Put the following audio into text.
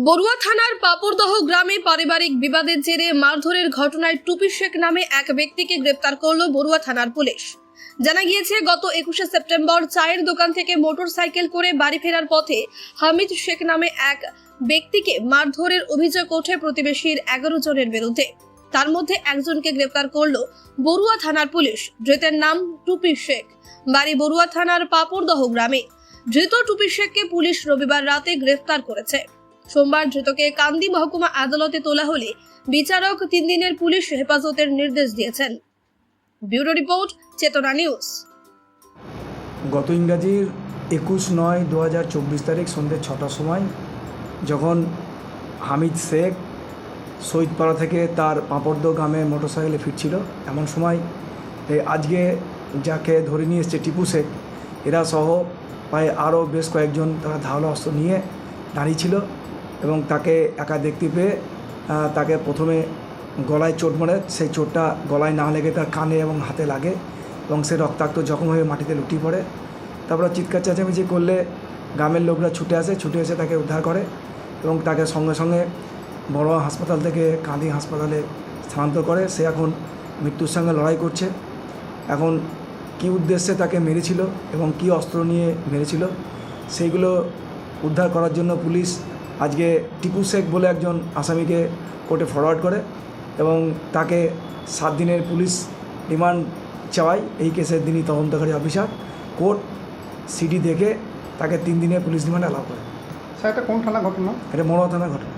বড়ুয়া থানার পাপড়দহ গ্রামে পারিবারিক বিবাদের জেরে মারধরের ঘটনায় টুপি শেখ নামে এক ব্যক্তিকে গ্রেপ্তার করল বড়ুয়া থানার পুলিশ। জানা গিয়েছে, গত 21শে সেপ্টেম্বর চায়ের দোকান থেকে মোটরসাইকেল করে বাড়ি ফেরার পথে হামিদ শেখ নামে এক ব্যক্তিকে মারধরের অভিযোগ ওঠে প্রতিবেশীর 11 জনের বিরুদ্ধে। তার মধ্যে একজনকে গ্রেপ্তার করল বড়ুয়া থানার পুলিশ। ধৃতের নাম টুপি শেখ, বাড়ি বড়ুয়া থানার পাপড়দহ গ্রামে। ধৃত টুপি শেখকে পুলিশ রবিবার রাতে গ্রেফতার করেছে। সোমবার ধৃতকে কান্দি মহকুমা আদালতে তোলা হলে বিচারক 3 দিনের পুলিশ হেফাজতের নির্দেশ দিয়েছেন। ব্যুরো রিপোর্ট, চেতনা নিউজ। গত ইংরাজির 21/9/2024 তারিখ সন্ধ্যে 6টার সময় যখন হামিদ শেখ শহীদপাড়া থেকে তার পাপড়দহ গ্রামে মোটরসাইকেলে ফিরছিল, এমন সময় আজকে যাকে ধরে নিয়ে এসছে টিপু শেখ, এরা সহ প্রায় আরও বেশ কয়েকজন তারা ধারালো অস্ত্র নিয়ে দাঁড়িয়েছিল এবং তাকে একা দেখতে পেয়ে তাকে প্রথমে গলায় চোট মারে। সেই চোটটা গলায় না লেগে তার কানে এবং হাতে লাগে এবং সে রক্তাক্ত জখম হয়ে মাটিতে লুটিয়ে পড়ে। তারপরে চিৎকার চেঁচামেচি করলে গ্রামের লোকরা ছুটে এসে তাকে উদ্ধার করে এবং তাকে সঙ্গে সঙ্গে বড়ুয়া হাসপাতাল থেকে কান্দি হাসপাতালে স্থানান্তর করে। সে এখন মৃত্যুর সঙ্গে লড়াই করছে। এখন কী উদ্দেশ্যে তাকে মেরেছিল এবং কী অস্ত্র নিয়ে মেরেছিল সেইগুলো উদ্ধার করার জন্য পুলিশ আজকে টিপু শেখ বলে একজন আসামিকে কোর্টে ফরওয়ার্ড করে এবং তাকে 7 দিনের পুলিশ রিমান্ড চাওয়ায়। এই কেসের যিনি তদন্তকারী অফিসার, কোর্ট সিডি দেখে তাকে 3 দিনের পুলিশ রিমান্ড অ্যালাউ করে। স্যার, এটা কোন থানা ঘটনা? এটা বড়ুয়া থানার ঘটনা।